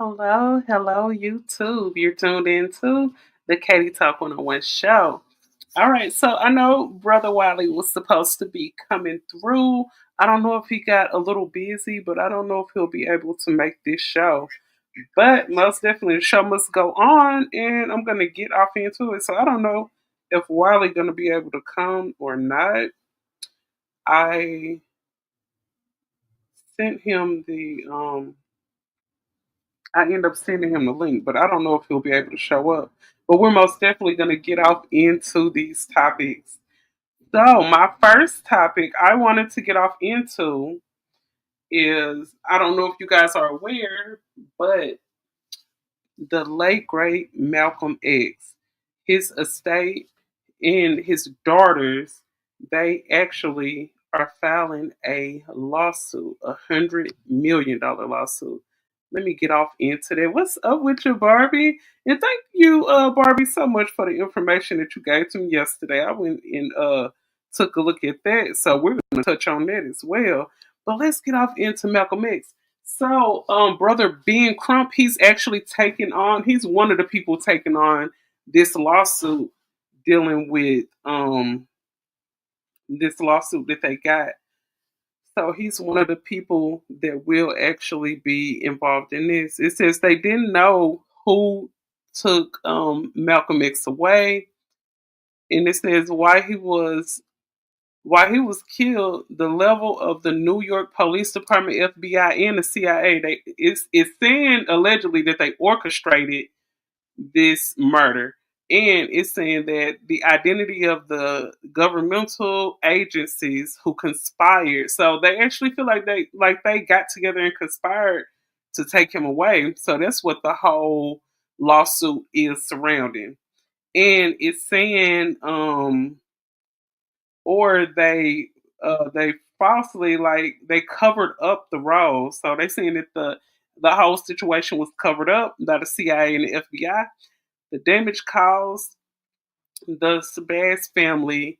Hello, hello, YouTube. You're tuned in to the Katie Talk 101 show. All right, so I know Brother Wiley was supposed to be coming through. I don't know if he got a little busy, but I don't know if he'll be able to make this show. But most definitely, the show must go on, and I'm gonna get off into it. So I don't know if Wiley gonna be able to come or not. I sent him the I end up sending him the link, but I don't know if he'll be able to show up. But we're most definitely going to get off into these topics. So, my first topic I wanted to get off into is I don't know if you guys are aware, but the late great Malcolm X, his estate and his daughters, they actually are filing a lawsuit, $100 million lawsuit. Let me get off into that. What's up with you, Barbie? And thank you, Barbie, so much for the information that you gave to me yesterday. I went and took a look at that, so we're going to touch on that as well. But let's get off into Malcolm X. So, brother Ben Crump, he's actually taking on. He's one of the people taking on this lawsuit, dealing with this lawsuit that they got. So he's one of the people that will actually be involved in this. It says they didn't know who took Malcolm X away, and it says why he was killed, the level of the New York Police Department, FBI, and the CIA, it's saying allegedly that they orchestrated this murder. And it's saying that the identity of the governmental agencies who conspired. So they actually feel like they got together and conspired to take him away. So that's what the whole lawsuit is surrounding. And it's saying or they falsely, like, they covered up the roles. So they saying that the whole situation was covered up by the CIA and the FBI. The damage caused the Shabazz family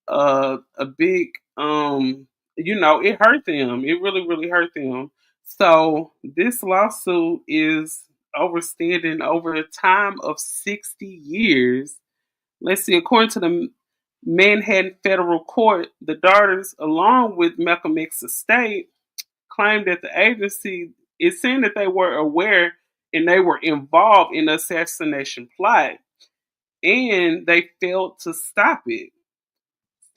a big it hurt them. It really, really hurt them. So this lawsuit is overstanding over a time of 60 years. Let's see, according to the Manhattan federal court, the daughters, along with Malcolm X's estate, claimed that the agency is saying that they were aware and they were involved in the assassination plot, and they failed to stop it.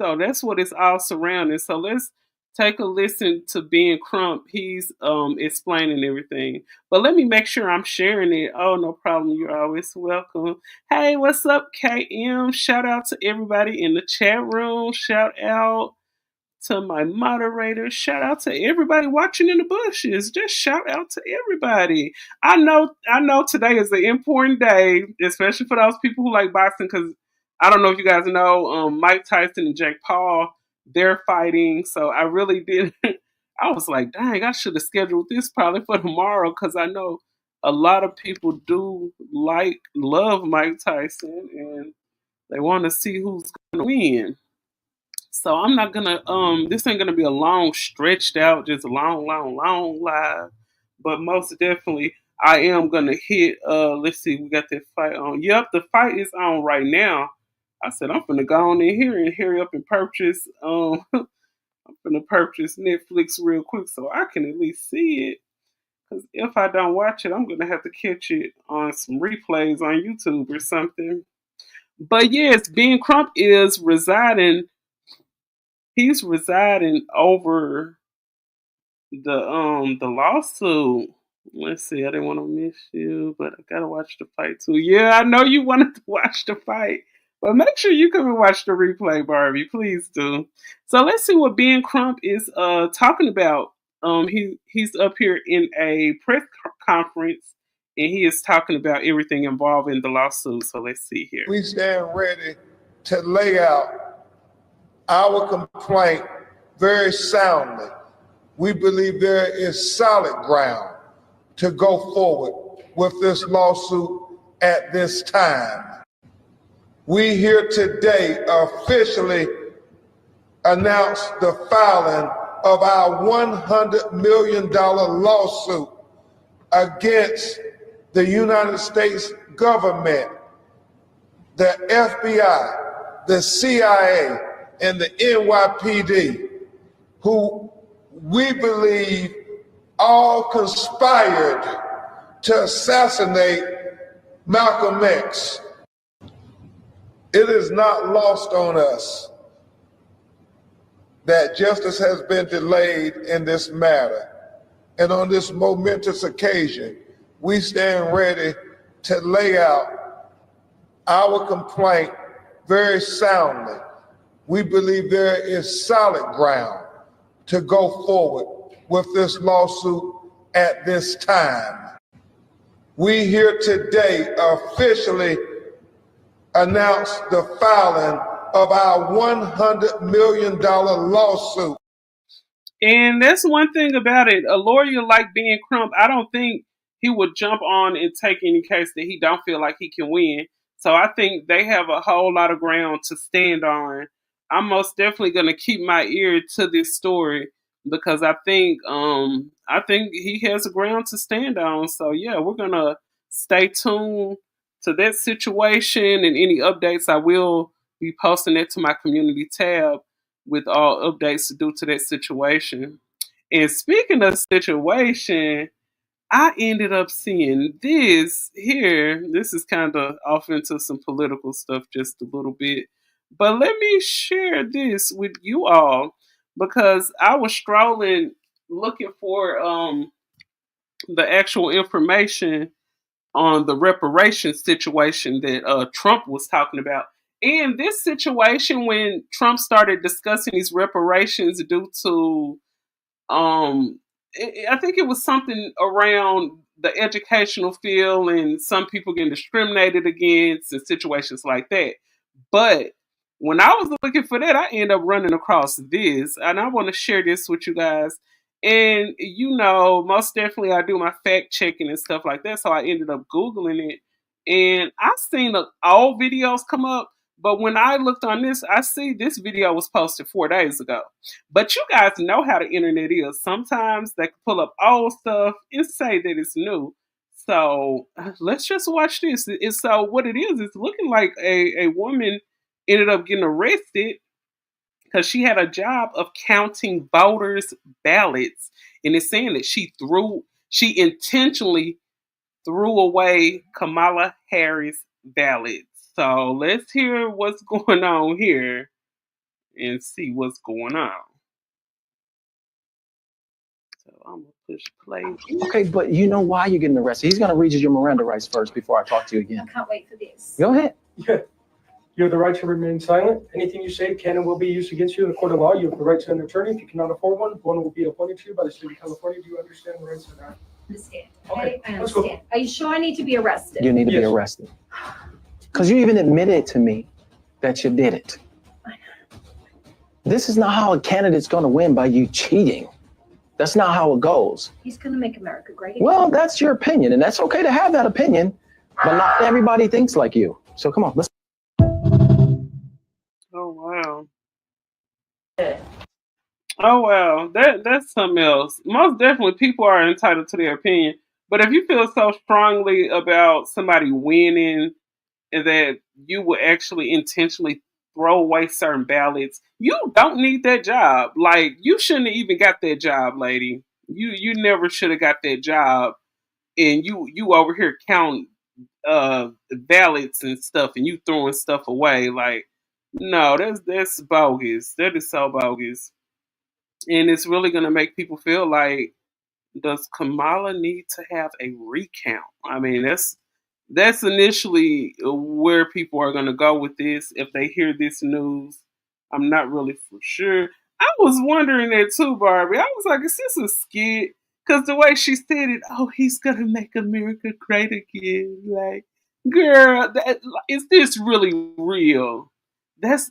So that's what it's all surrounding. So let's take a listen to Ben Crump. He's explaining everything. But let me make sure I'm sharing it. Oh, no problem. You're always welcome. Hey, what's up, KM? Shout out to everybody in the chat room. Shout out to my moderator. Shout out to everybody watching in the bushes. Just shout out to everybody. I know today is an important day, especially for those people who like boxing, because I don't know if you guys know, Mike Tyson and Jake Paul, they're fighting. So I really did. I was like, dang, I should have scheduled this probably for tomorrow, because I know a lot of people do love Mike Tyson, and they want to see who's going to win. So I'm not gonna this ain't gonna be a long stretched out, just long, long, long live. But most definitely I am gonna hit let's see, we got that fight on. Yep, the fight is on right now. I said I'm gonna go on in here and hurry up and purchase I'm gonna purchase Netflix real quick so I can at least see it. Cause if I don't watch it, I'm gonna have to catch it on some replays on YouTube or something. But yes, Ben Crump is residing he's residing over the lawsuit. Let's see, I didn't want to miss you, but I gotta watch the fight too. Yeah, I know you wanted to watch the fight, but make sure you come and watch the replay, Barbie. Please do. So let's see what Ben Crump is talking about. He's up here in a press conference, and he is talking about everything involving the lawsuit. So let's see here. We stand ready to lay out our complaint very soundly. We believe there is solid ground to go forward with this lawsuit at this time. We here today officially announce the filing of our $100 million lawsuit against the United States government, the FBI, the CIA, and the NYPD, who we believe all conspired to assassinate Malcolm X. It is not lost on us that justice has been delayed in this matter. And on this momentous occasion, we stand ready to lay out our complaint very soundly. We believe there is solid ground to go forward with this lawsuit at this time. We here today officially announce the filing of our $100 million lawsuit. And that's one thing about it. A lawyer like Ben Crump, I don't think he would jump on and take any case that he don't feel like he can win. So I think they have a whole lot of ground to stand on. I'm most definitely gonna keep my ear to this story because I think he has a ground to stand on. So yeah, we're gonna stay tuned to that situation and any updates. I will be posting it to my community tab with all updates due to that situation. And speaking of situation, I ended up seeing this here. This is kind of off into some political stuff just a little bit. But let me share this with you all because I was strolling looking for the actual information on the reparations situation that Trump was talking about. And this situation, when Trump started discussing these reparations due to I think it was something around the educational field and some people getting discriminated against and situations like that. But when I was looking for that, I ended up running across this, and I want to share this with you guys. And you know, most definitely, I do my fact checking and stuff like that. So I ended up googling it, and I seen all videos come up. But when I looked on this, I see this video was posted 4 days ago. But you guys know how the internet is. Sometimes they can pull up old stuff and say that it's new. So let's just watch this. So what it is, it's looking like a woman ended up getting arrested because she had a job of counting voters' ballots. And it's saying that she intentionally threw away Kamala Harris' ballots. So let's hear what's going on here and see what's going on. So I'm gonna push play. Okay, but you know why you're getting arrested. He's gonna read you your Miranda rights first before I talk to you again. I can't wait for this. Go ahead. Yeah. You have the right to remain silent. Anything you say can and will be used against you in a court of law. You have the right to an attorney. If you cannot afford one will be appointed to you by the state of California. Do you understand the rights of that? Understand. Okay, I let's go. understand. Are you sure I need to be arrested? You need to be Yes. arrested. Because you even admitted to me that you did it. This is not how a candidate's gonna win, by you cheating. That's not how it goes. He's going to make America great again. Well, that's your opinion, and that's okay to have that opinion, but not everybody thinks like you. So come on, let's. Oh wow. Oh wow. That's something else. Most definitely people are entitled to their opinion. But if you feel so strongly about somebody winning and that you would actually intentionally throw away certain ballots, you don't need that job. Like you shouldn't have even got that job, lady. You never should have got that job. And you over here counting ballots and stuff, and you throwing stuff away. Like no, that's bogus. That is so bogus, and it's really gonna make people feel like, does Kamala need to have a recount? I mean, that's initially where people are going to go with this if they hear this news. I'm not really for sure. I was wondering that too, Barbie. I was like, is this a skit? Because the way she said it, oh, he's going to make America great again. Like, girl, is this really real?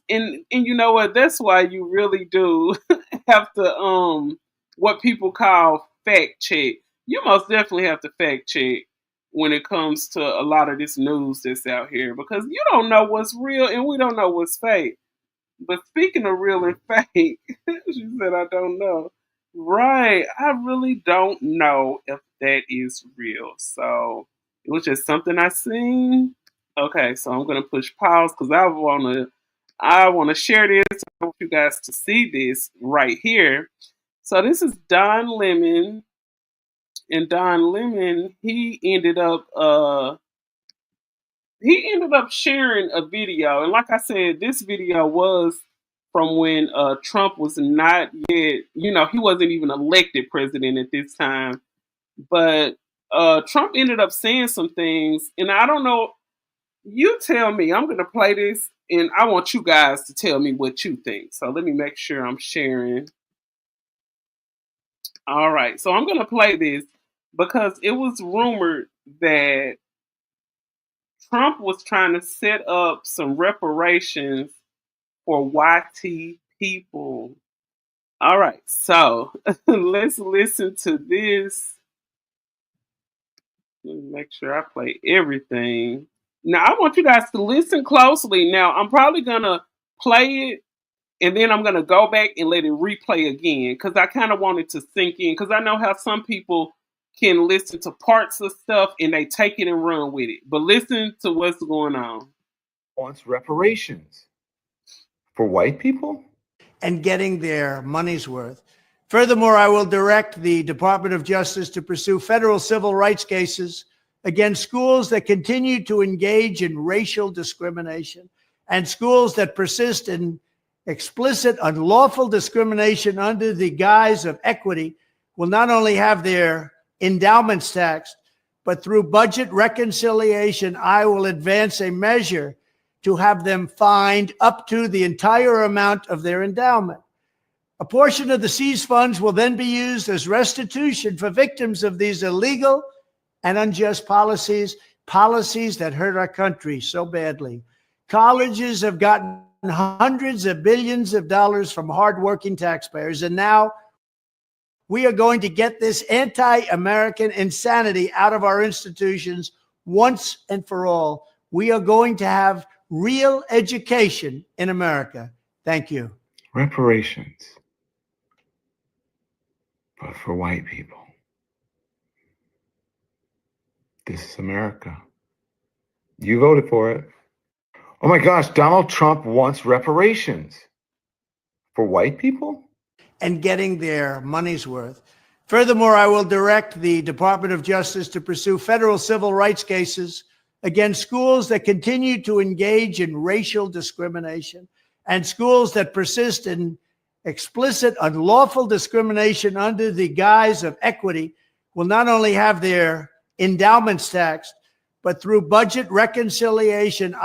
And you know what? That's why you really do have to what people call fact check. You most definitely have to fact check when it comes to a lot of this news that's out here because you don't know what's real and we don't know what's fake. But speaking of real and fake, she said I don't know. Right. I really don't know if that is real. So it was just something I seen. Okay, so I'm gonna push pause because I wanna share this. I want you guys to see this right here. So this is Don Lemon, and Don Lemon he ended up sharing a video, and like I said, this video was from when Trump was not yet, he wasn't even elected president at this time. But Trump ended up saying some things, and I don't know. You tell me. I'm gonna play this, and I want you guys to tell me what you think. So let me make sure I'm sharing. All right, so I'm gonna play this because it was rumored that Trump was trying to set up some reparations for YT people. All right, so let's listen to this. Let me make sure I play everything. Now, I want you guys to listen closely. Now, I'm probably going to play it and then I'm going to go back and let it replay again because I kind of want it to sink in because I know how some people can listen to parts of stuff and they take it and run with it. But listen to what's going on. Wants reparations for white people? And getting their money's worth. Furthermore, I will direct the Department of Justice to pursue federal civil rights cases against schools that continue to engage in racial discrimination and schools that persist in explicit, unlawful discrimination under the guise of equity will not only have their endowments taxed, but through budget reconciliation, I will advance a measure to have them fined up to the entire amount of their endowment. A portion of the seized funds will then be used as restitution for victims of these illegal and unjust policies that hurt our country so badly. Colleges have gotten hundreds of billions of dollars from hardworking taxpayers, and now we are going to get this anti-American insanity out of our institutions once and for all. We are going to have real education in America. Thank you. Reparations, but for white people. This is America. You voted for it. Oh my gosh, Donald Trump wants reparations for white people? And getting their money's worth. Furthermore, I will direct the Department of Justice to pursue federal civil rights cases against schools that continue to engage in racial discrimination and schools that persist in explicit, unlawful discrimination under the guise of equity will not only have their endowments taxed, but through budget reconciliation,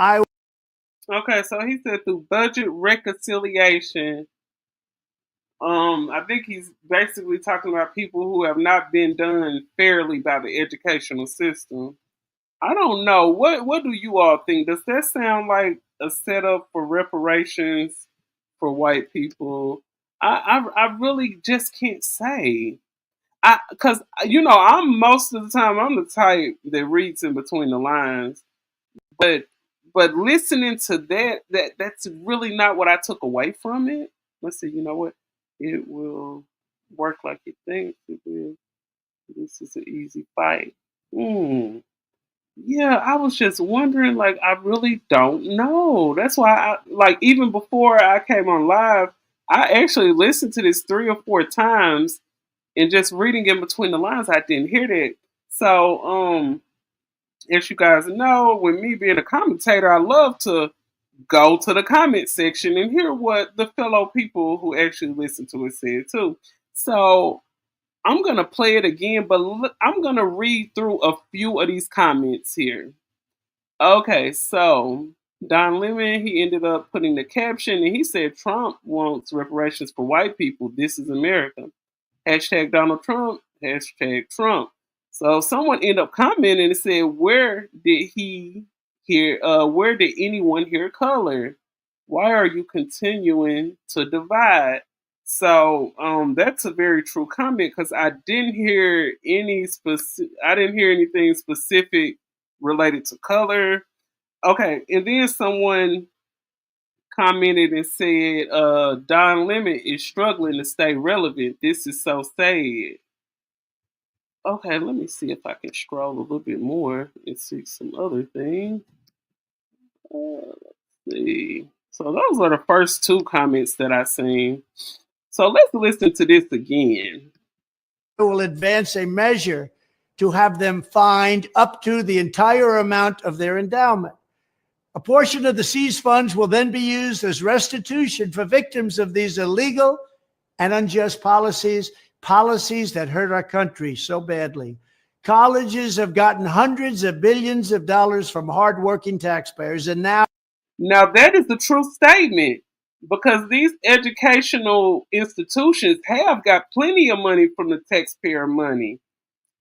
Okay, so he said through budget reconciliation. I think he's basically talking about people who have not been done fairly by the educational system. I don't know. What do you all think? Does that sound like a setup for reparations for white people? I really just can't say. Because I'm most of the time I'm the type that reads in between the lines, but listening to that's really not what I took away from it. Let's see. You know what? It will work like you think it will. This is an easy fight. Hmm. Yeah, I was just wondering, like, I really don't know. That's why even before I came on live, I actually listened to this 3 or 4 times and just reading in between the lines, I didn't hear that. So, as you guys know, with me being a commentator, I love to go to the comment section and hear what the fellow people who actually listen to it said too. So, I'm gonna play it again, but I'm gonna read through a few of these comments here. Okay, so Don Lemon, he ended up putting the caption and he said Trump wants reparations for white people. This is America. Hashtag Donald Trump, hashtag Trump. So someone ended up commenting and said, where did anyone hear color? Why are you continuing to divide? So that's a very true comment because I didn't hear anything specific related to color. Okay, and then someone commented and said, Don Lemon is struggling to stay relevant. This is so sad. Okay, let me see if I can scroll a little bit more and see some other things. Let's see. So those are the first two comments that I seen. So let's listen to this again. Will advance a measure to have them fined up to the entire amount of their endowment. A portion of the seized funds will then be used as restitution for victims of these illegal and unjust policies that hurt our country so badly. Colleges have gotten hundreds of billions of dollars from hardworking taxpayers, and now that is the true statement, because these educational institutions have got plenty of money from the taxpayer money.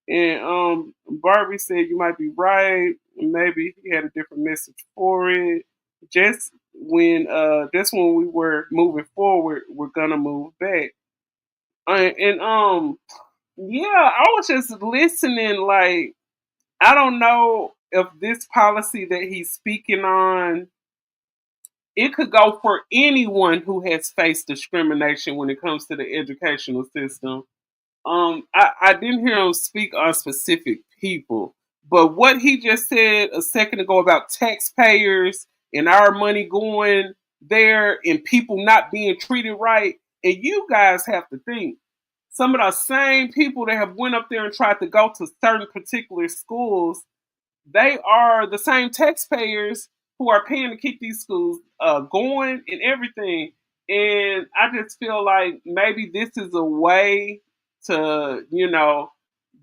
And Barbie said you might be right. Maybe he had a different message for it. Just when we were moving forward, we're gonna move back. And yeah, I was just listening. Like, I don't know if this policy that he's speaking on, it could go for anyone who has faced discrimination when it comes to the educational system. I didn't hear him speak on specific people, but what he just said a second ago about taxpayers and our money going there and people not being treated right, and you guys have to think, some of the same people that have went up there and tried to go to certain particular schools, they are the same taxpayers who are paying to keep these schools going and everything. And I just feel like maybe this is a way to,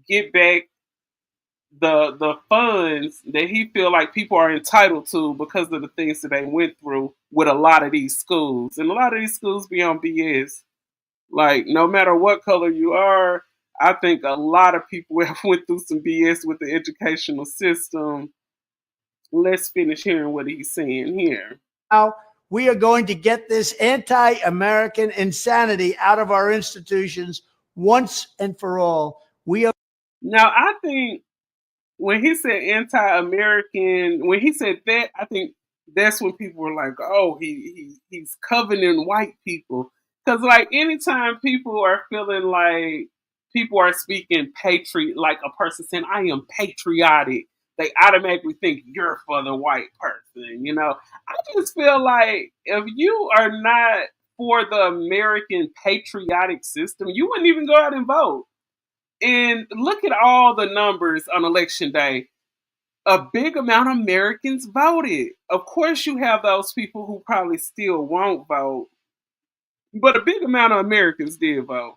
get back the funds that he feel like people are entitled to because of the things that they went through with a lot of these schools. And a lot of these schools be on BS. Like, no matter what color you are, I think a lot of people have went through some BS with the educational system. Let's finish hearing what he's saying here. we are going to get this anti-American insanity out of our institutions once and for all. Now, I think when he said anti-American, when he said that, I think that's when people were like, "Oh, he's coveting white people." Because like anytime people are feeling like people are speaking like a person saying, "I am patriotic," they automatically think you're for the white person. I just feel like if you are not for the American patriotic system, you wouldn't even go out and vote. And look at all the numbers on election day. A big amount of Americans voted. Of course, you have those people who probably still won't vote, but a big amount of Americans did vote.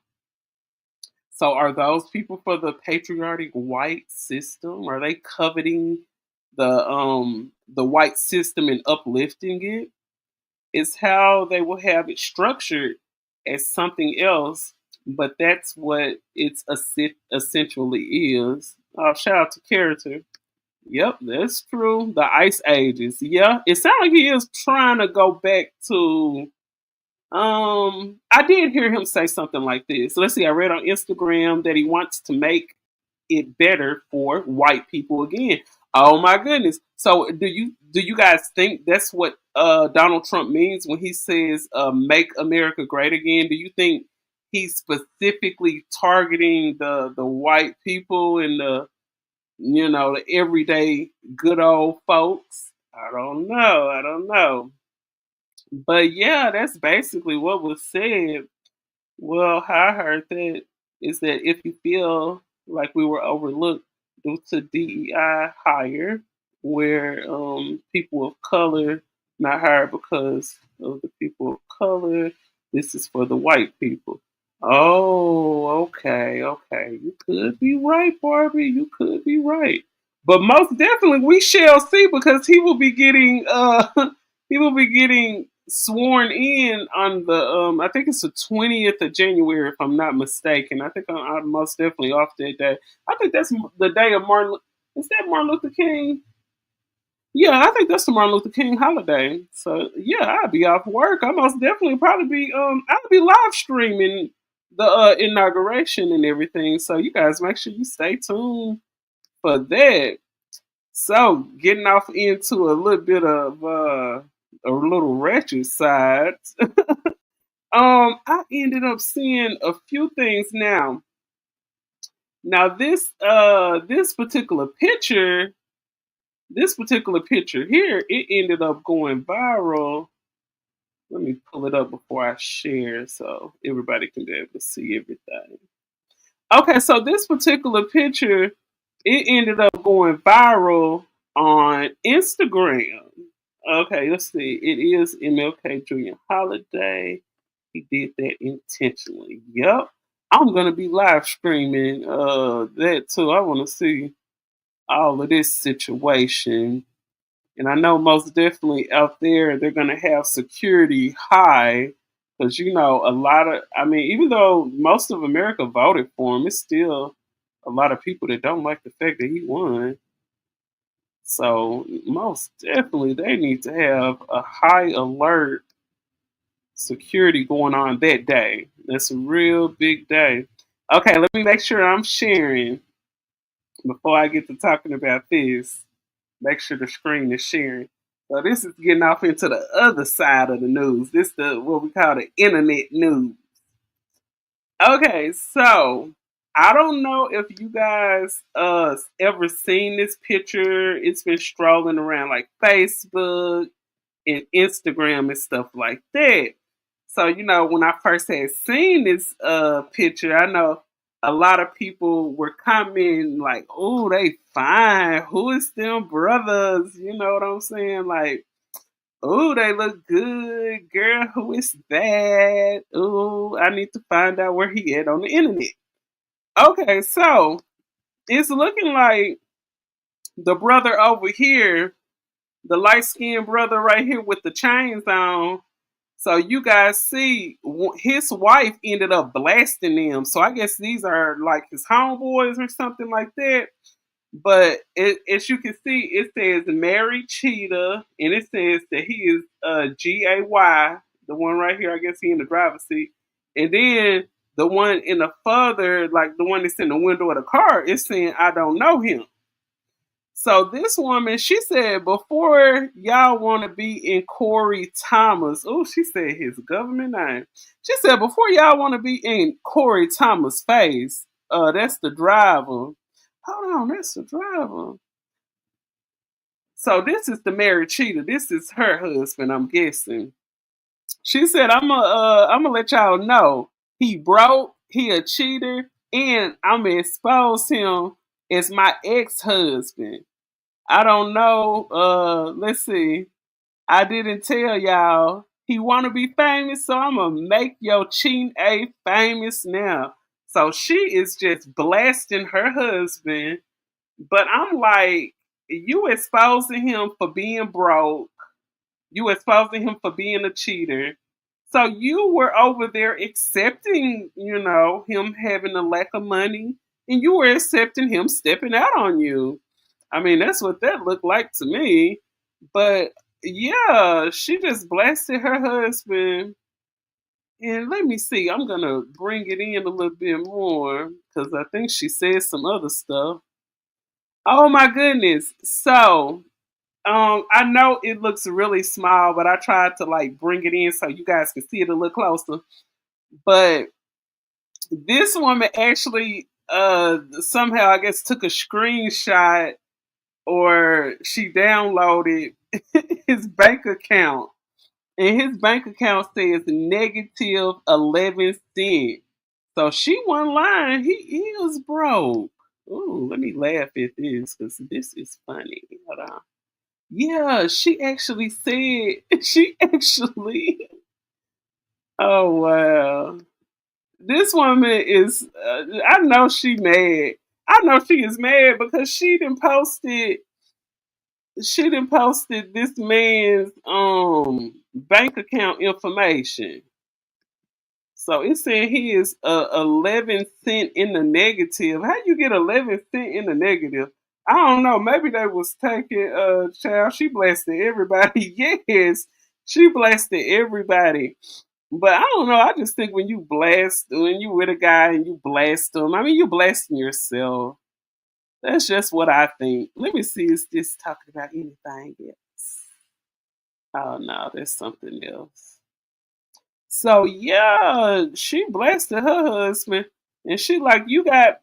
So, are those people for the patriotic white system? Are they coveting the white system and uplifting it? It's how they will have it structured as something else, but that's what it's essentially is. Oh, shout out to character. Yep, that's true. The Ice Ages. Yeah, it sounds like he is trying to go back to. I did hear him say something like this. Let's see. I read on Instagram that he wants to make it better for white people again. Oh my goodness! So do you guys think that's what Donald Trump means when he says "Make America Great Again"? Do you think he's specifically targeting the white people and the everyday good old folks? I don't know. I don't know. But yeah, that's basically what was said. Well, how I heard that is that if you feel like we were overlooked due to DEI hire, where people of color not hired because of the people of color, this is for the white people. Oh, okay, okay. You could be right, Barbie. You could be right. But most definitely we shall see, because he will be getting he will be getting sworn in on the I think it's the 20th of January if I'm not mistaken. I think I'm most definitely off that day. I think that's the day of Martin. Is that Martin Luther King? Yeah, I think that's the Martin Luther King holiday. So yeah, I'll be off work. I most definitely probably be I'll be live streaming the inauguration and everything. So you guys make sure you stay tuned for that. So getting off into a little bit of a little wretched side. I ended up seeing a few things now. Now this particular picture here, it ended up going viral. Let me pull it up before I share so everybody can be able to see everything. Okay, so this particular picture, it ended up going viral on Instagram. Okay, let's see. It is MLK Jr. holiday. He did that intentionally. Yep. I'm gonna be live streaming that too. I wanna see all of this situation. And I know most definitely out there they're gonna have security high because a lot of I mean, even though most of America voted for him, it's still a lot of people that don't like the fact that he won. So most definitely they need to have a high alert security going on that day. That's a real big day. Okay, let me make sure I'm sharing before I get to talking about this. Make sure the screen is sharing. So this is getting off into the other side of the news. This the what we call the internet news. Okay, so I don't know if you guys ever seen this picture. It's been strolling around like Facebook and Instagram and stuff like that. So, when I first had seen this picture, I know a lot of people were commenting like, "Oh, they fine. Who is them brothers?" You know what I'm saying? Like, "Oh, they look good, girl. Who is that? Oh, I need to find out where he at on the internet." Okay, so it's looking like the brother over here, the light skinned brother right here with the chains on. So you guys see, his wife ended up blasting them. So I guess these are like his homeboys or something like that. But as you can see, it says Mary Cheetah, and it says that he is GAY, the one right here. I guess he in the driver's seat, and then the one in the further, like the one that's in the window of the car, is saying I don't know him. So this woman, she said, before y'all want to be in Corey Thomas, oh, she said his government name. She said, before y'all want to be in Corey Thomas' face, that's the driver. Hold on, that's the driver. So this is the married cheater. This is her husband, I'm guessing. She said, I'm gonna let y'all know he broke, he a cheater, and I'm gonna expose him as my ex-husband. I don't know. Let's see. I didn't tell y'all he want to be famous, so I'm gonna make your cheating A famous now. So she is just blasting her husband, but I'm like, you exposing him for being broke. You exposing him for being a cheater. So you were over there accepting, him having a lack of money, and you were accepting him stepping out on you. I mean, that's what that looked like to me. But yeah, she just blasted her husband. And let me see, I'm gonna bring it in a little bit more because I think she said some other stuff. Oh my goodness. So I know it looks really small, but I tried to like bring it in so you guys can see it a little closer. But this woman actually somehow I guess took a screenshot or she downloaded his bank account. And his bank account says negative 11 cents. So she wasn't lying. He was broke. Ooh, let me laugh at this because this is funny. Hold on. Yeah, she actually said, she actually, oh wow. This woman is, I know she mad. I know she is mad because she done posted this man's bank account information. So it's saying he is 11 cent in the negative. How you get 11 cent in the negative? I don't know. Maybe they was taking child. She blasted everybody. Yes, she blasted everybody. But I don't know. I just think when you with a guy and you blast them, I mean you blasting yourself. That's just what I think. Let me see. Is this talking about anything else? Oh no, that's something else. So yeah, she blasted her husband, and she like, you got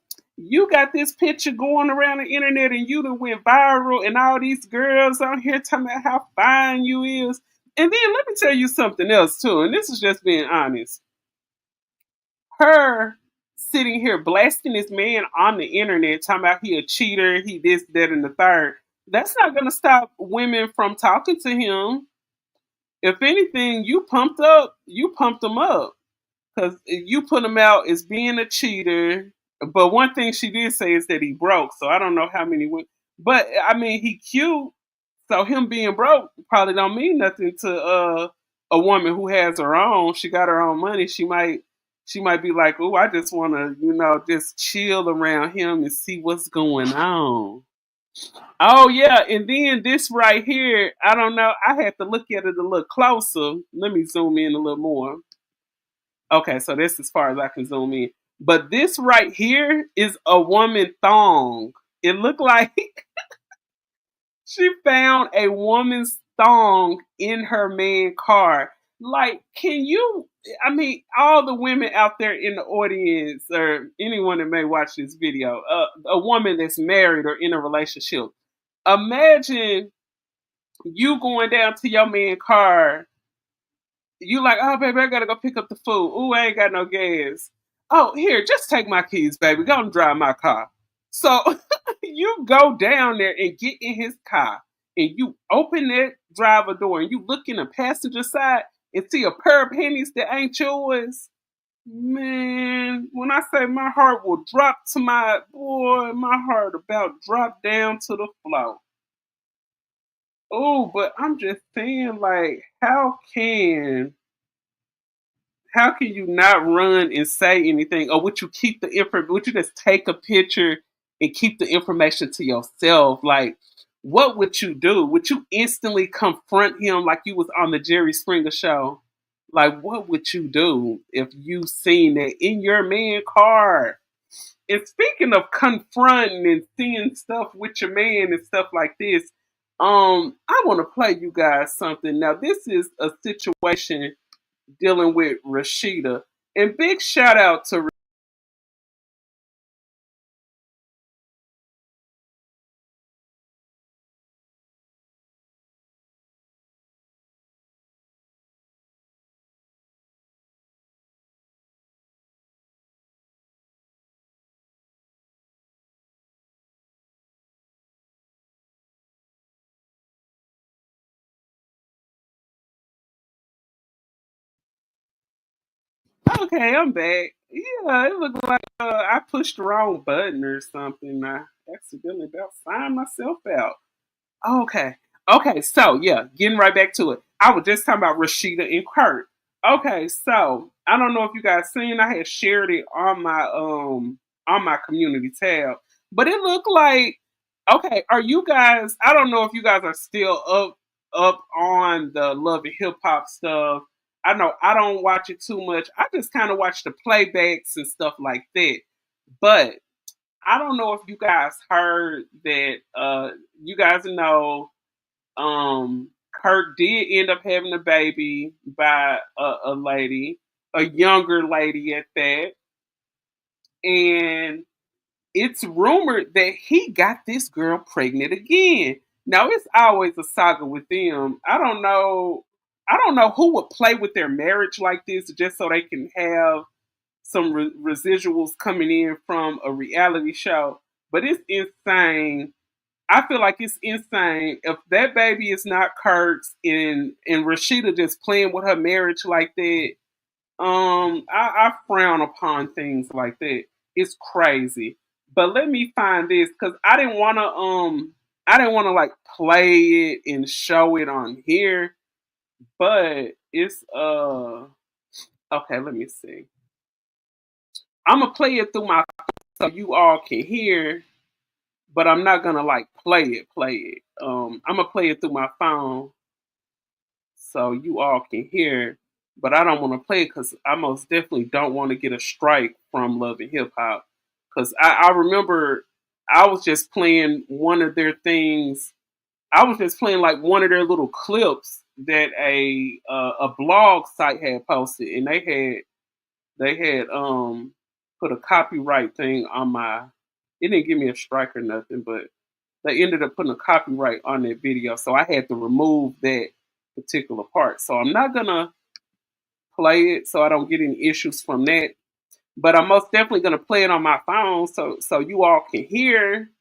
this picture going around the internet, and you done went viral, and all these girls out here talking about how fine you is. And then let me tell you something else too, and this is just being honest. Her sitting here blasting this man on the internet, talking about he a cheater, he this, that, and the third. That's not gonna stop women from talking to him. If anything, you pumped him up. Because you put him out as being a cheater. But one thing she did say is that he broke. So I don't know how many would. But I mean, he cute. So him being broke probably don't mean nothing to a woman who has her own. She got her own money. She might be like, oh, I just want to, just chill around him and see what's going on. Oh yeah, and then this right here, I don't know. I had to look at it a little closer. Let me zoom in a little more. Okay, so this as far as I can zoom in. But this right here is a woman thong. It looked like she found a woman's thong in her man car. Like, can you? I mean, all the women out there in the audience, or anyone that may watch this video, a woman that's married or in a relationship, imagine you going down to your man car. You like, oh baby, I gotta go pick up the food. Ooh, I ain't got no gas. Oh, here, just take my keys, baby. Go and drive my car. So you go down there and get in his car, and you open that driver door, and you look in the passenger side and see a pair of panties that ain't yours. Man, when I say my heart will drop to my heart about drop down to the floor. Oh, but I'm just saying, like, how can you not run and say anything, or would you keep the info? Would you just take a picture and keep the information to yourself? Like, what would you do? Would you instantly confront him like you was on the Jerry Springer show? Like, what would you do if you seen that in your man car? And speaking of confronting and seeing stuff with your man and stuff like this, I want to play you guys something. Now, this is a situation dealing with Rashida. And big shout out to Okay, I'm back. Yeah, it looked like I pushed the wrong button or something. I accidentally about signed myself out. Okay. Okay, so yeah, getting right back to it. I was just talking about Rashida and Kurt. Okay, so I don't know if you guys seen, I had shared it on my community tab. But it looked like, okay, are you guys, I don't know if you guys are still up on the love and hip hop stuff. I know I don't watch it too much. I just kind of watch the playbacks and stuff like that. But I don't know if you guys heard that you guys know Kirk did end up having a baby by a lady, a younger lady at that. And it's rumored that he got this girl pregnant again. Now it's always a saga with them. I don't know who would play with their marriage like this just so they can have some residuals coming in from a reality show. But it's insane. I feel like it's insane if that baby is not Kurt's and Rashida just playing with her marriage like that. I frown upon things like that. It's crazy. But let me find this because I didn't wanna like play it and show it on here. But it's okay. Let me see. I'm gonna play it through my so you all can hear, but I'm not gonna like play it. I'm gonna play it through my phone so you all can hear, but I don't want to play it because I most definitely don't want to get a strike from Love and Hip Hop. Because I remember I was just playing one of their things. I was just playing like one of their little clips, that a blog site had posted, and they had put a copyright thing on my. It didn't give me a strike or nothing, but they ended up putting a copyright on that video, so I had to remove that particular part. So I'm not gonna play it, so I don't get any issues from that. But I'm most definitely gonna play it on my phone, so you all can hear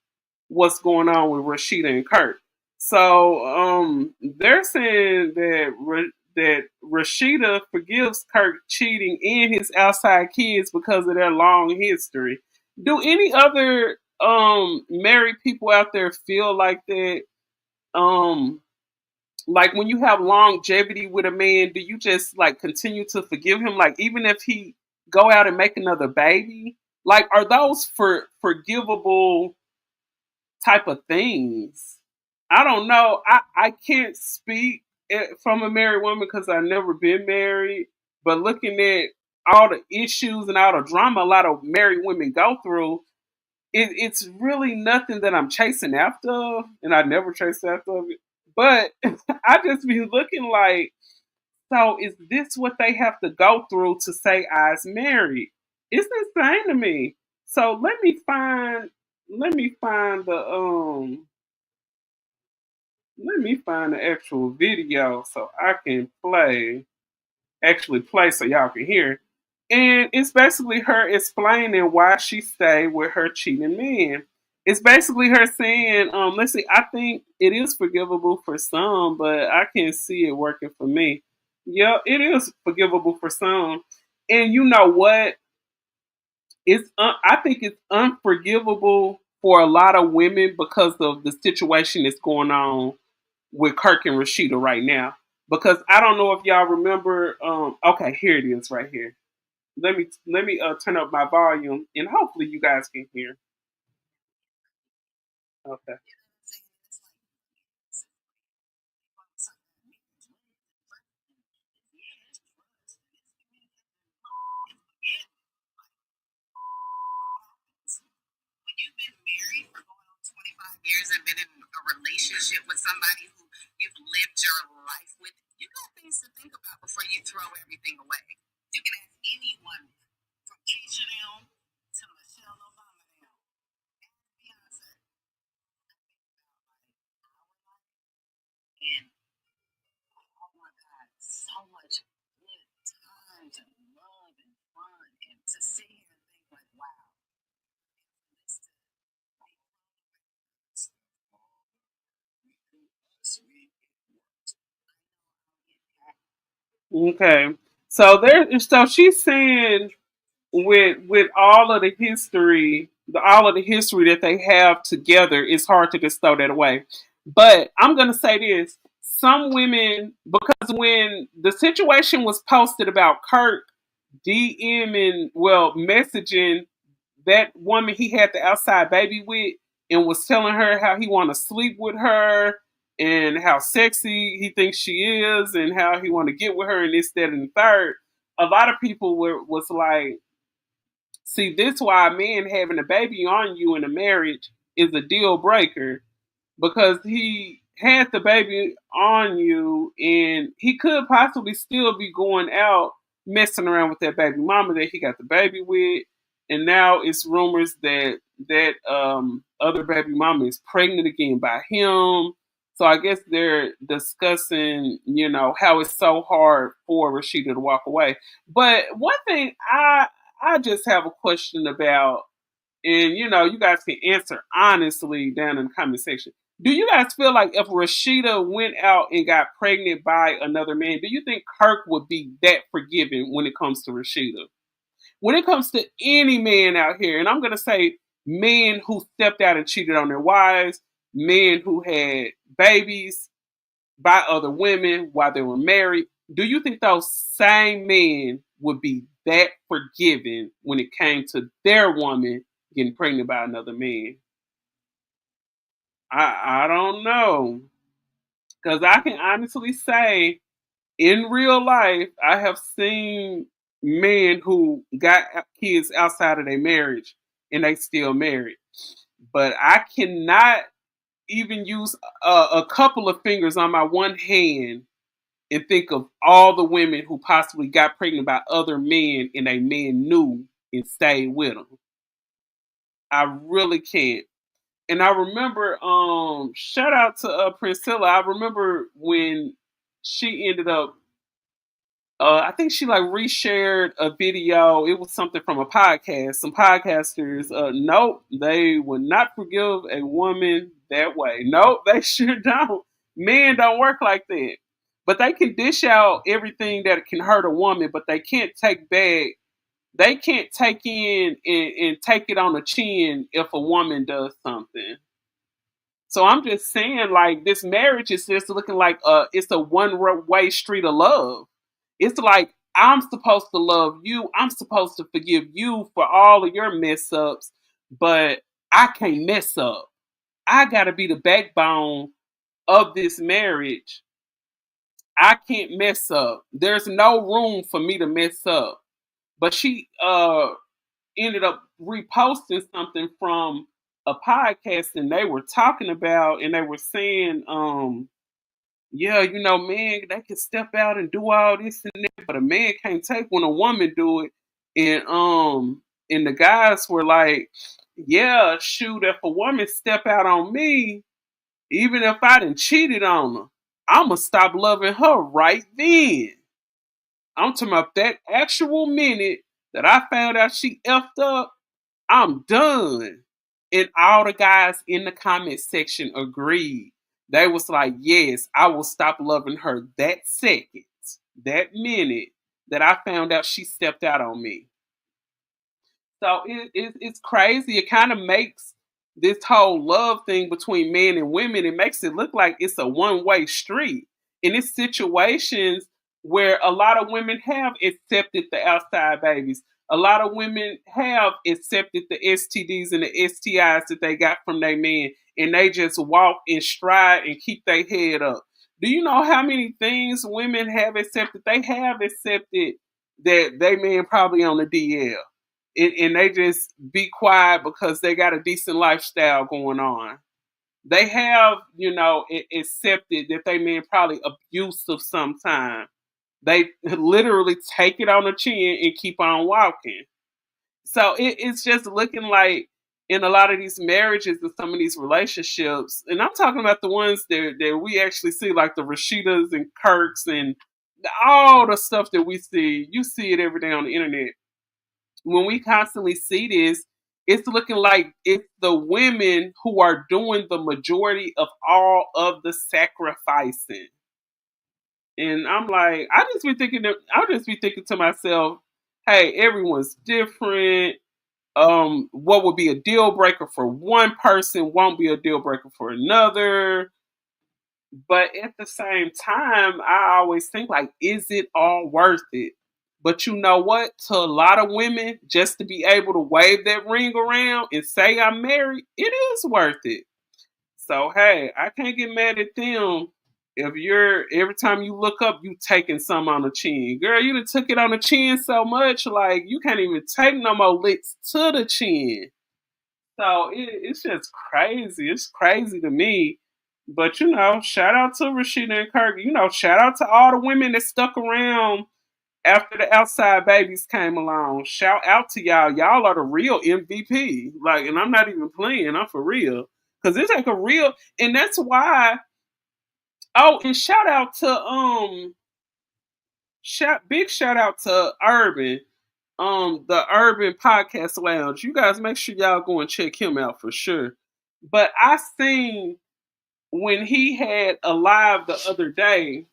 what's going on with Rashida and Kurt. So they're saying that Rashida forgives Kurt cheating and his outside kids because of their long history. Do any other married people out there feel like that? Um, like when you have longevity with a man, do you just like continue to forgive him? Like even if he go out and make another baby, like are those forgivable type of things? I don't know. I can't speak from a married woman because I've never been married. But looking at all the issues and all the drama a lot of married women go through, it's really nothing that I'm chasing after, and I never chase after it. But I just be looking like, so is this what they have to go through to say I's married? It's insane to me. So let me find the actual video so I can actually play so y'all can hear. And it's basically her explaining why she stayed with her cheating man. It's basically her saying, let's see, I think it is forgivable for some, but I can't see it working for me. Yeah, it is forgivable for some. And you know what? I think it's unforgivable for a lot of women because of the situation that's going on with Kirk and Rashida right now. Because I don't know if y'all remember. Okay, here it is right here. Let me turn up my volume and hopefully you guys can hear. Okay. Okay. So she's saying with all of the history that they have together, it's hard to just throw that away. But I'm gonna say this: some women, because when the situation was posted about Kirk DMing, well, messaging that woman he had the outside baby with, and was telling her how he want to sleep with her and how sexy he thinks she is and how he want to get with her and this, that, and the third. A lot of people was like, see, this why a man having a baby on you in a marriage is a deal breaker because he had the baby on you and he could possibly still be going out messing around with that baby mama that he got the baby with. And now it's rumors that other baby mama is pregnant again by him. So I guess they're discussing, how it's so hard for Rashida to walk away. But one thing I just have a question about, and you guys can answer honestly down in the comment section. Do you guys feel like if Rashida went out and got pregnant by another man, do you think Kirk would be that forgiving when it comes to Rashida? When it comes to any man out here, and I'm gonna say men who stepped out and cheated on their wives, men who had babies by other women while they were married, do you think those same men would be that forgiving when it came to their woman getting pregnant by another man? I don't know. Because I can honestly say, in real life, I have seen men who got kids outside of their marriage and they still married. But I cannot even use a couple of fingers on my one hand and think of all the women who possibly got pregnant by other men and a man knew and stayed with them. I really can't. And I remember, shout out to Priscilla. I remember when she ended up, I think she like reshared a video. It was something from a podcast. Some podcasters, nope, they would not forgive a woman that way. Nope, they sure don't. Men don't work like that. But they can dish out everything that can hurt a woman, but they can't take back. They can't take in and take it on the chin if a woman does something. So I'm just saying, like, this marriage is just looking like it's a one-way street of love. It's like I'm supposed to love you. I'm supposed to forgive you for all of your mess ups, but I can't mess up. I gotta be the backbone of this marriage. I can't mess up. There's no room for me to mess up. But she ended up reposting something from a podcast, and they were talking about, and they were saying, yeah, you know, man, they can step out and do all this and that, but a man can't take when a woman do it. And the guys were like, yeah, shoot, if a woman step out on me, even if I done cheated on her, I'ma stop loving her right then. I'm talking about that actual minute that I found out she effed up, I'm done. And all the guys in the comment section agreed. They was like, yes, I will stop loving her that second, that minute that I found out she stepped out on me. So it's crazy. It kind of makes this whole love thing between men and women, it makes it look like it's a one-way street. And it's situations where a lot of women have accepted the outside babies. A lot of women have accepted the STDs and the STIs that they got from their men, and they just walk in stride and keep their head up. Do you know how many things women have accepted? They have accepted that they men probably on the DL. And they just be quiet because they got a decent lifestyle going on. They have, accepted that they men probably abusive sometimes. They literally take it on the chin and keep on walking. So it's just looking like in a lot of these marriages and some of these relationships, and I'm talking about the ones that we actually see, like the Rashidas and Kirks and all the stuff that we see. You see it every day on the internet. When we constantly see this, it's looking like it's the women who are doing the majority of all of the sacrificing. And I'm like, I just be thinking to myself, hey, everyone's different. What would be a deal breaker for one person won't be a deal breaker for another. But at the same time, I always think like, is it all worth it? But you know what? To a lot of women, just to be able to wave that ring around and say I'm married, it is worth it. So hey, I can't get mad at them if you're every time you look up, you taking some on the chin. Girl, you done took it on the chin so much, like you can't even take no more licks to the chin. So it's just crazy. It's crazy to me. But shout out to Rashida and Kirk. Shout out to all the women that stuck around after the outside babies came along. Shout out to y'all. Y'all are the real MVP. Like, and I'm not even playing. I'm for real. Cause it's like a real, and that's why. Oh, and big shout out to Urban, the Urban Podcast Lounge. You guys make sure y'all go and check him out for sure. But I seen when he had a live the other day,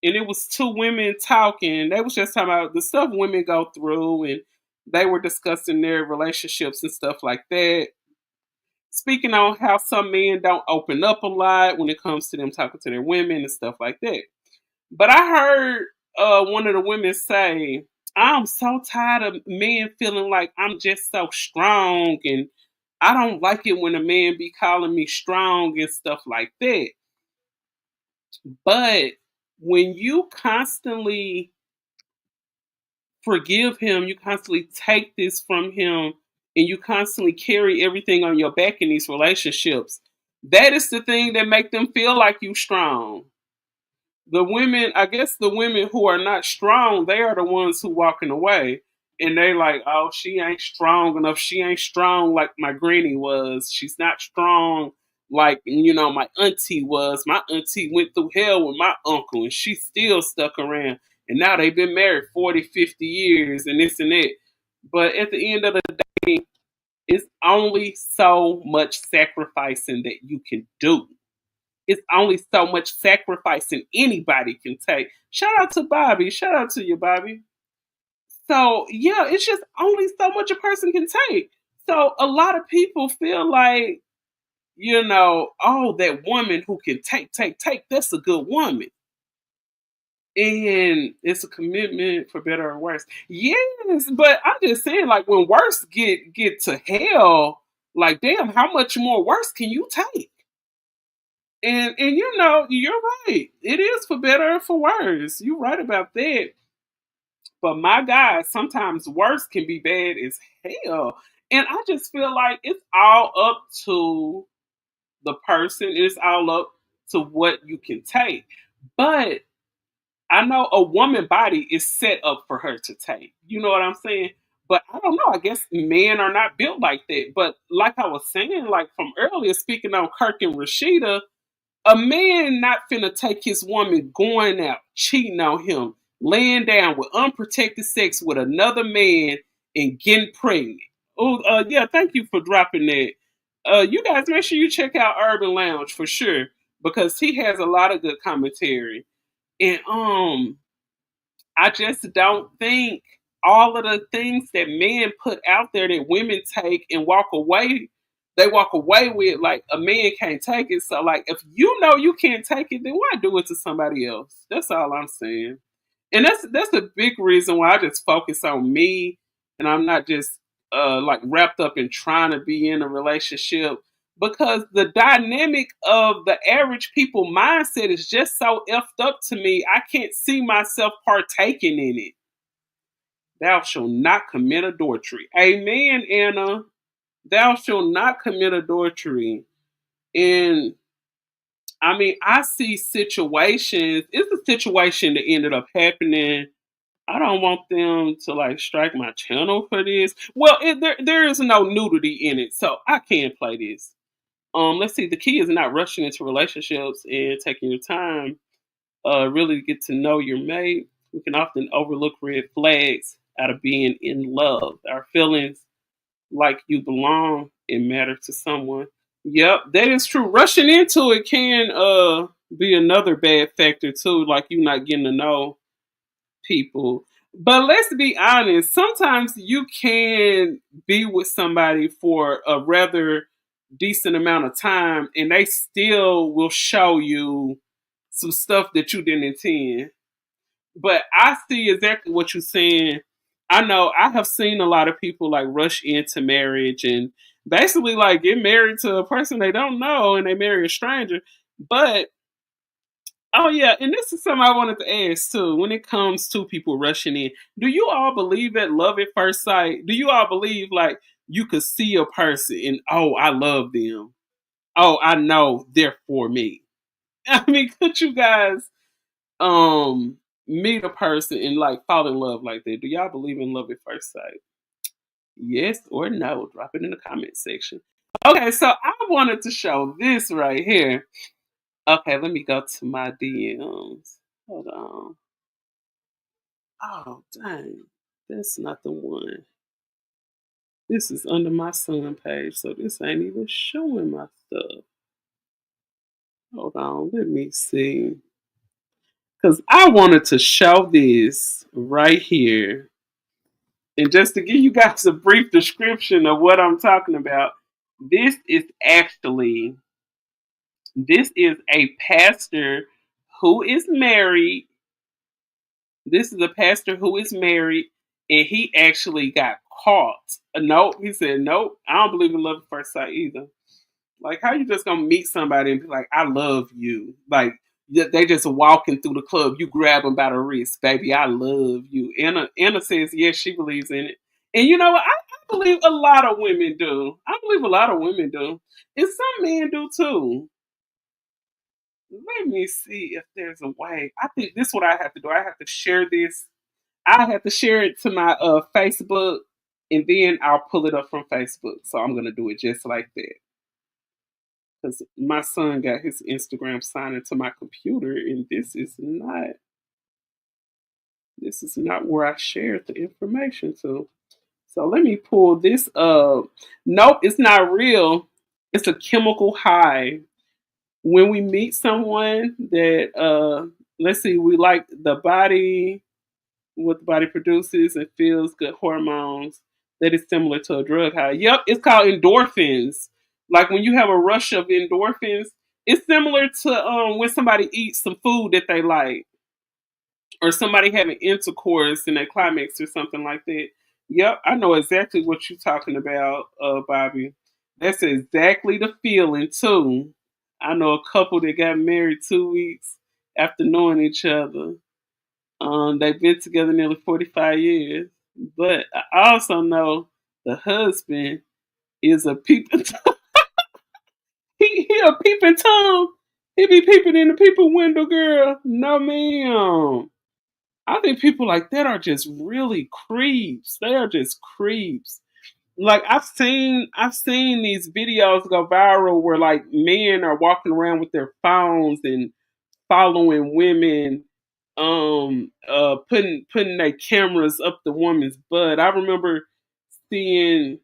and it was two women talking. They was just talking about the stuff women go through, and they were discussing their relationships and stuff like that. Speaking on how some men don't open up a lot when it comes to them talking to their women and stuff like that. But I heard one of the women say, I'm so tired of men feeling like I'm just so strong, and I don't like it when a man be calling me strong and stuff like that. But when you constantly forgive him, you constantly take this from him, and you constantly carry everything on your back in these relationships, that is the thing that make them feel like you strong. The women, I guess the women who are not strong, they are the ones who walking away. And they like, oh, she ain't strong enough. She ain't strong like my granny was. She's not strong like, my auntie was. My auntie went through hell with my uncle and she still stuck around. And now they've been married 40, 50 years and this and that. But at the end of the day, it's only so much sacrificing that you can do. It's only so much sacrificing anybody can take. Shout out to Bobby. Shout out to you, Bobby. So yeah, it's just only so much a person can take. So a lot of people feel like, oh, that woman who can take, that's a good woman. And it's a commitment for better or worse. Yes, but I'm just saying, like, when worse get to hell, like, damn, how much more worse can you take? And you're right. It is for better or for worse. You're right about that. But my God, sometimes worse can be bad as hell. And I just feel like it's all up to the person. It's all up to what you can take. But I know a woman body is set up for her to take. You know what I'm saying? But I don't know. I guess men are not built like that. But like I was saying, like from earlier, speaking on Kirk and Rashida, a man not finna take his woman going out, cheating on him, laying down with unprotected sex with another man and getting pregnant. Oh, yeah, thank you for dropping that. You guys make sure you check out Urban Lounge for sure because he has a lot of good commentary. And I just don't think all of the things that men put out there that women take and walk away, they walk away with, like a man can't take it. So like if you know you can't take it, then why do it to somebody else? That's all I'm saying. And that's a big reason why I just focus on me and I'm not just like wrapped up in trying to be in a relationship because the dynamic of the average people mindset is just so effed up to me. I can't see myself partaking in it. Thou shalt not commit adultery. Amen, Anna. Thou shalt not commit adultery. And I mean, I see situations. It's a situation that ended up happening. I don't want them to like strike my channel for this. Well, there is no nudity in it, so I can play this. Let's see. The key is not rushing into relationships and taking your time. Really get to know your mate. We can often overlook red flags out of being in love. Our feelings like you belong and matter to someone. Yep, that is true. Rushing into it can be another bad factor too, like you not getting to know people. But let's be honest, sometimes you can be with somebody for a rather decent amount of time and they still will show you some stuff that you didn't intend. But I see exactly what you're saying. I know I have seen a lot of people like rush into marriage and basically like get married to a person they don't know and they marry a stranger. But oh yeah, and this is something I wanted to ask too. When it comes to people rushing in, do you all believe that love at first sight? Do you all believe like you could see a person and oh, I love them. Oh, I know they're for me. I mean, could you guys meet a person and like fall in love like that? Do y'all believe in love at first sight? Yes or no? Drop it in the comment section. Okay, so I wanted to show this right here. Okay, let me go to my DMs. Hold on. Oh, dang. That's not the one. This is under my son page, so this ain't even showing my stuff. Hold on, let me see. Because I wanted to show this right here. And just to give you guys a brief description of what I'm talking about, this is actually, this is a pastor who is married. This is a pastor who is married, and he actually got caught. Nope, he said, nope, I don't believe in love at first sight either. Like, how you just gonna meet somebody and be like, I love you? Like, they just walking through the club, you grab them by the wrist, baby, I love you. Anna says, yes, she believes in it. And you know what? I believe a lot of women do. I believe a lot of women do. And some men do too. Let me see if there's a way. I think this is what I have to do. I have to share this. I have to share it to my Facebook, and then I'll pull it up from Facebook. So I'm gonna do it just like that because my son got his Instagram signed into my computer, and this is not where I shared the information to. So let me pull this up. Nope, it's not real. It's a chemical high. When we meet someone that let's see, we like the body, what the body produces and feels good hormones that is similar to a drug high. Yep, it's called endorphins. Like when you have a rush of endorphins, it's similar to when somebody eats some food that they like, or somebody having intercourse in a climax or something like that. Yep, I know exactly what you're talking about, Bobby. That's exactly the feeling too. I know a couple that got married 2 weeks after knowing each other. They've been together nearly 45 years. But I also know the husband is a peeping Tom. He a peeping Tom. He be peeping in the people window, girl. No, ma'am. I think people like that are just really creeps. They are just creeps. Like I've seen these videos go viral where like men are walking around with their phones and following women, putting their cameras up the woman's butt. Seeing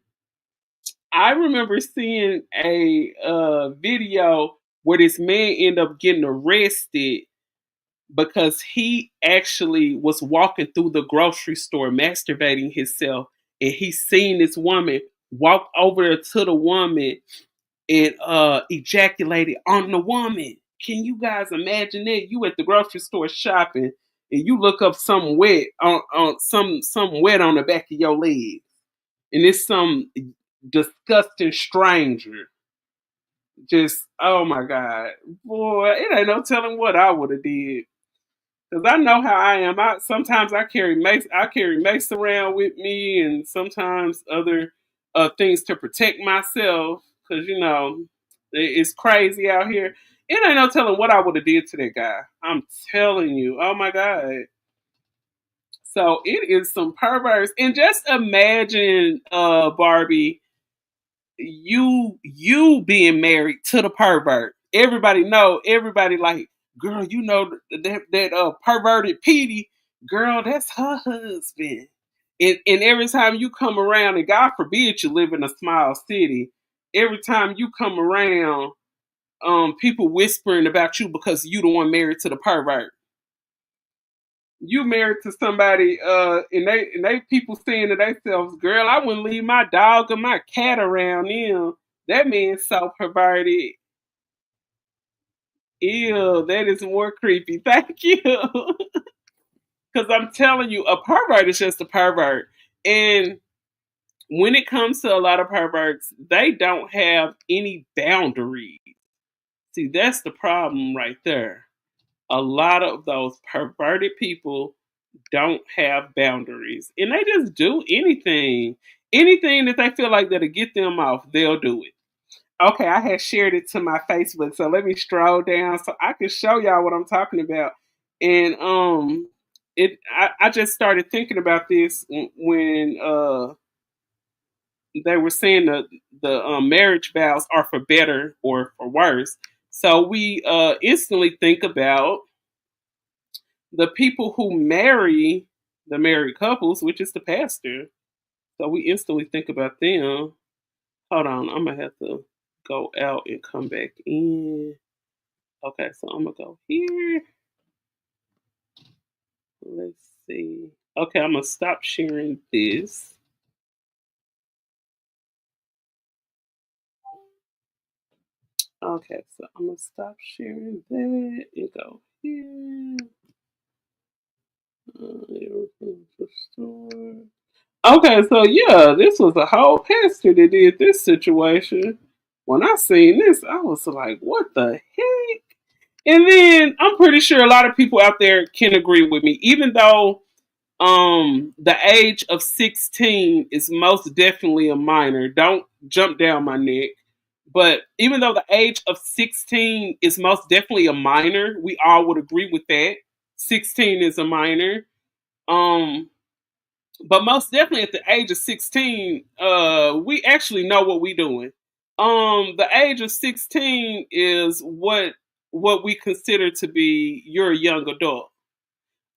I remember seeing a video where this man ended up getting arrested because he actually was walking through the grocery store masturbating himself, and he seen this woman walk over there to the woman and ejaculated on the woman. Can you guys imagine that? You at the grocery store shopping and you look up some wet on some wet on the back of your leg, and it's some disgusting stranger. Just oh my god, boy, it ain't no telling what I would have did. Cause I know how I am. Sometimes I carry mace. I carry mace around with me, and sometimes other things to protect myself. Cause it's crazy out here. It ain't no telling what I would have did to that guy. I'm telling you. Oh my god. So it is some perverse. And just imagine, Barbie, you being married to the pervert. Everybody like, girl, that perverted Petey, girl, that's her husband. And every time you come around, and God forbid you live in a small city, every time you come around, people whispering about you because you the one married to the pervert. You married to somebody, and they people saying to themselves, girl, I wouldn't leave my dog or my cat around him. That man's so perverted. Ew, that is more creepy. Thank you. Because I'm telling you, a pervert is just a pervert. And when it comes to a lot of perverts, they don't have any boundaries. See, that's the problem right there. A lot of those perverted people don't have boundaries, and they just do anything that they feel like that'll get them off, they'll do it. Okay, I had shared it to my Facebook, so let me stroll down so I can show y'all what I'm talking about. And I just started thinking about this when they were saying the marriage vows are for better or for worse. So we instantly think about the people who marry the married couples, which is the pastor. So we instantly think about them. Hold on, I'm gonna have to go out and come back in. Okay, so I'm gonna go here. Let's see. Okay, I'm gonna stop sharing this. Okay, so I'm gonna stop sharing that and go here. Everything's restored. Okay, so yeah, this was a whole pastor that did this situation. When I seen this, I was like, what the heck? And then I'm pretty sure a lot of people out there can agree with me, even though the age of 16 is most definitely a minor. Don't jump down my neck. But even though the age of 16 is most definitely a minor, we all would agree with that. 16 is a minor. Um, but most definitely at the age of 16, we actually know what we're doing. The age of 16 is what we consider to be you're a young adult.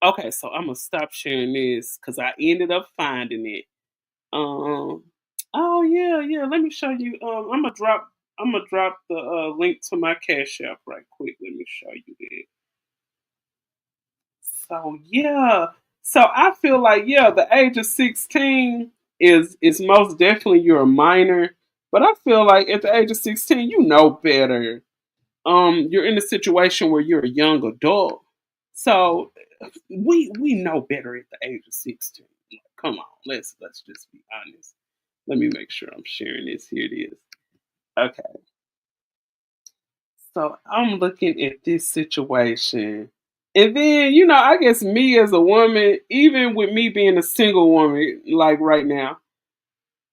Okay, so I'm gonna stop sharing this because I ended up finding it. Um, oh yeah, yeah. Let me show you. I'm gonna drop the link to my Cash App right quick. Let me show you that. So yeah. So I feel like yeah, the age of 16 is most definitely you're a minor, but I feel like at the age of 16 you know better. You're in a situation where you're a young adult. So we know better at the age of 16. Like, come on, let's just be honest. Let me make sure I'm sharing this. Here it is. Okay. So I'm looking at this situation. And then, I guess me as a woman, even with me being a single woman, like right now,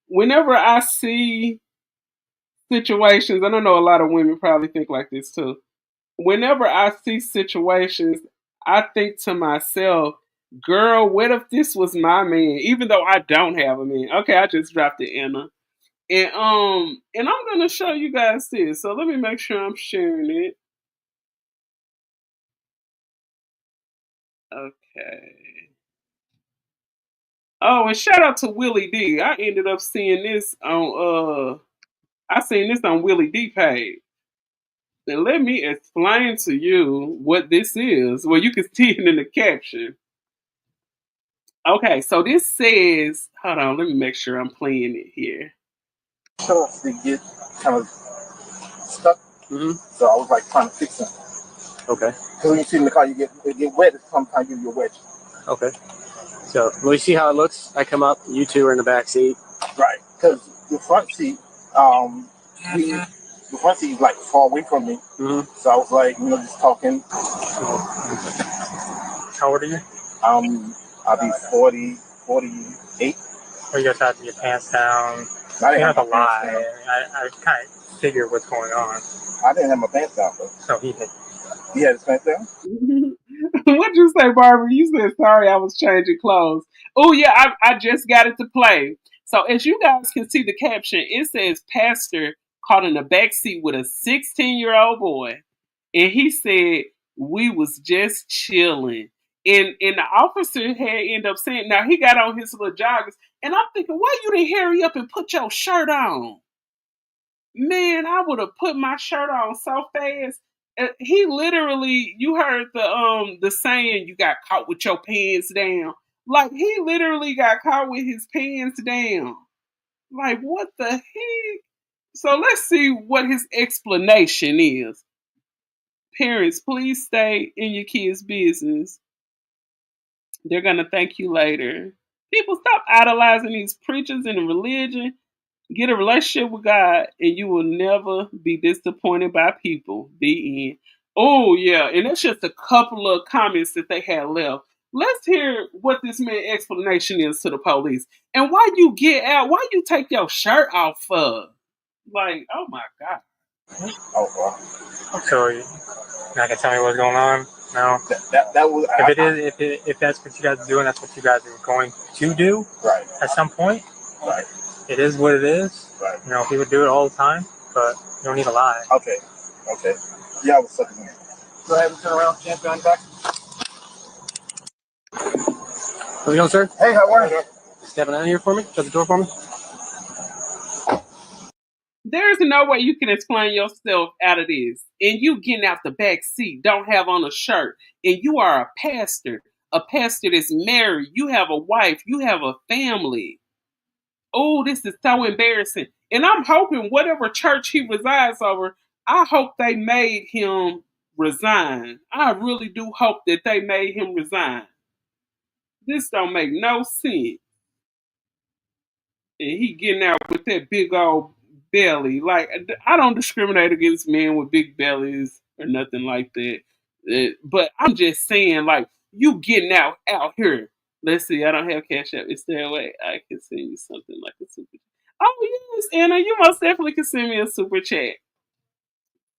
whenever I see situations, and I know a lot of women probably think like this too. Whenever I see situations, I think to myself, girl, what if this was my man? Even though I don't have a man. Okay, I just dropped it in her. And I'm gonna show you guys this. So let me make sure I'm sharing it. Okay. Oh, and shout out to Willie D. I ended up seeing this on I seen this on Willie D page. And let me explain to you what this is. Well, you can see it in the caption. Okay, so this says, hold on, let me make sure I'm playing it here. So they get kind of stuck. So I was like trying to fix them. Okay. So when you sit in the car, it get wet. Sometimes you get wedge. Okay. So we see how it looks. I come up. You two are in the back seat. Right. Because the front seat, the front seat is like far away from me. So I was like, just talking. How old are you? I'll be 40, 48. Are you guys have to get pants down? I You didn't don't have have to my pants lie. down. I kind of figure what's going on. I didn't have my pants down, though. So he did. He had his pants down? What'd you say, Barbara? You said sorry, I was changing clothes. Oh yeah, I just got it to play. So as you guys can see the caption, it says pastor caught in the back seat with a 16-year-old boy, and he said we was just chilling. And the officer had ended up saying, now he got on his little joggers, and I'm thinking, why you didn't hurry up and put your shirt on? Man, I would have put my shirt on so fast. He literally, you heard the saying, you got caught with your pants down. Like he literally got caught with his pants down. Like what the heck? So let's see what his explanation is. Parents, please stay in your kids' business. They're gonna thank you later. People, stop idolizing these preachers and religion. Get a relationship with God, and you will never be disappointed by people. The end. Oh yeah, and that's just a couple of comments that they had left. Let's hear what this man's explanation is to the police, and why you get out. Why you take your shirt off for? Like, oh my god. Oh, wow. So you're not gonna tell me what's going on? No. That was. If that's what you guys are doing, that's what you guys are going to do. Right. At some point. Right. It is what it is. Right. He would do it all the time, but you don't need to lie. Okay. Yeah, I was sucking in. Go ahead and turn around, champ, behind back. How's it going, sir? Hey, how are you? Stepping out of here for me? Shut the door for me? There's no way you can explain yourself out of this. And you getting out the back seat, don't have on a shirt, and you are a pastor that's married. You have a wife, you have a family. Oh, this is so embarrassing. And I'm hoping whatever church he resides over, I hope they made him resign. I really do hope that they made him resign. This don't make no sense. And he getting out with that big old belly. Like, I don't discriminate against men with big bellies or nothing like that. But I'm just saying, like, you getting out here. Let's see, I don't have Cash App. Is there a way I can send you something like a super? Oh yes, Anna, you most definitely can send me a super chat.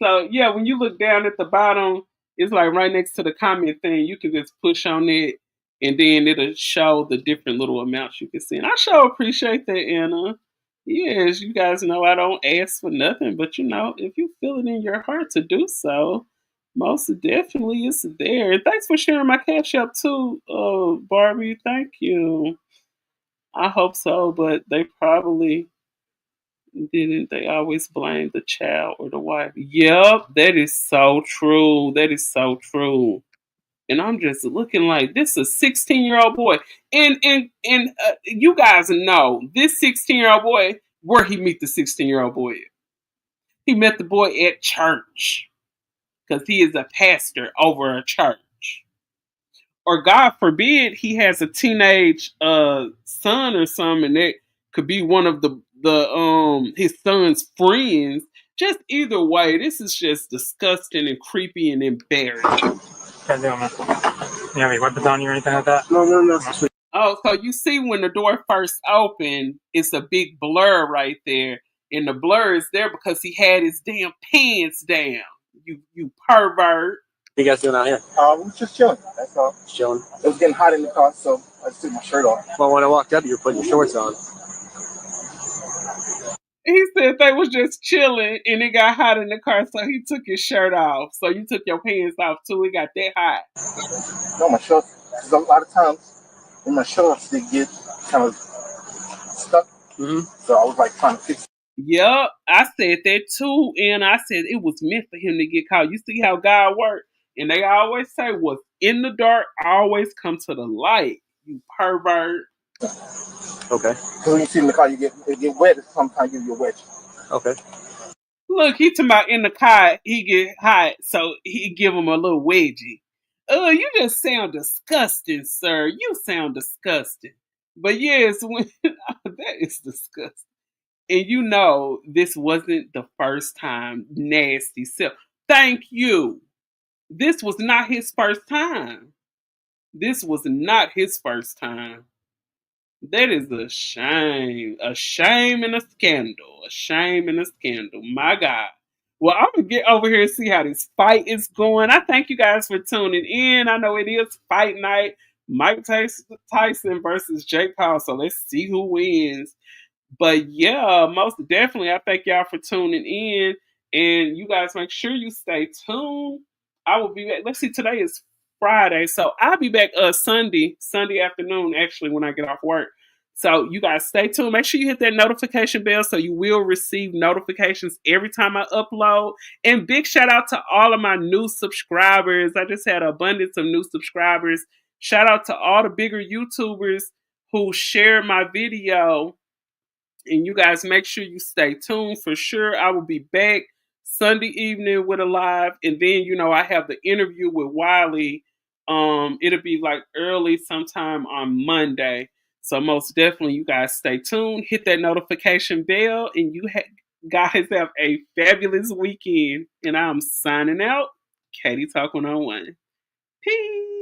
So yeah, when you look down at the bottom, it's like right next to the comment thing. You can just push on it, and then it'll show the different little amounts you can send. I sure appreciate that, Anna. Yes, you guys know I don't ask for nothing, but if you feel it in your heart to do so, most definitely it's there. And thanks for sharing my cash app too, Barbie. Thank you. I hope so, but they probably didn't. They always blame the child or the wife. Yep, that is so true. That is so true. And I'm just looking like this is a 16-year-old boy. And you guys know this 16-year-old boy, where he meet the 16-year-old boy at. He met the boy at church because he is a pastor over a church. Or God forbid he has a teenage son or something that could be one of the his son's friends. Just either way, this is just disgusting and creepy and embarrassing. Can't do it, man. You have any weapons on you or anything like that? No. Oh, so you see when the door first opened, it's a big blur right there. And the blur is there because he had his damn pants down. You pervert. What you guys doing out here? We was just chilling. That's all. Just chilling. It was getting hot in the car, so I just took my shirt off. Well, when I walked up, you were putting your shorts on. He said they was just chilling and it got hot in the car, so he took his shirt off. So you took your pants off too. It got that hot. No, my shorts. Because a lot of times when my shorts they get kind of stuck. So I was like trying to fix it. Yep, I said that too, and I said it was meant for him to get caught. You see how God works, and they always say, "What's in the dark always come to the light." You pervert. Okay. So when you see in the car, it get wet. Sometimes you get wet. Okay. Look, he talking about in the car, he get hot, so he give him a little wedgie. You just sound disgusting, sir. You sound disgusting. But yes, that is disgusting. And this wasn't the first time nasty self. Thank you. This was not his first time. This was not his first time. That is a shame. A shame and a scandal. A shame and a scandal. My God. Well, I'm going to get over here and see how this fight is going. I thank you guys for tuning in. I know it is fight night. Mike Tyson versus Jake Paul. So let's see who wins. But yeah, most definitely, I thank y'all for tuning in. And you guys make sure you stay tuned. I will be back. Let's see, today is Friday. So I'll be back Sunday afternoon, actually, when I get off work. So you guys stay tuned. Make sure you hit that notification bell so you will receive notifications every time I upload. And big shout out to all of my new subscribers. I just had an abundance of new subscribers. Shout out to all the bigger YouTubers who share my video. And you guys make sure you stay tuned for sure. I will be back Sunday evening with a live. And then, I have the interview with Wiley. It'll be like early sometime on Monday. So most definitely you guys stay tuned. Hit that notification bell. And you guys have a fabulous weekend. And I'm signing out. Katie Talk 101. Peace.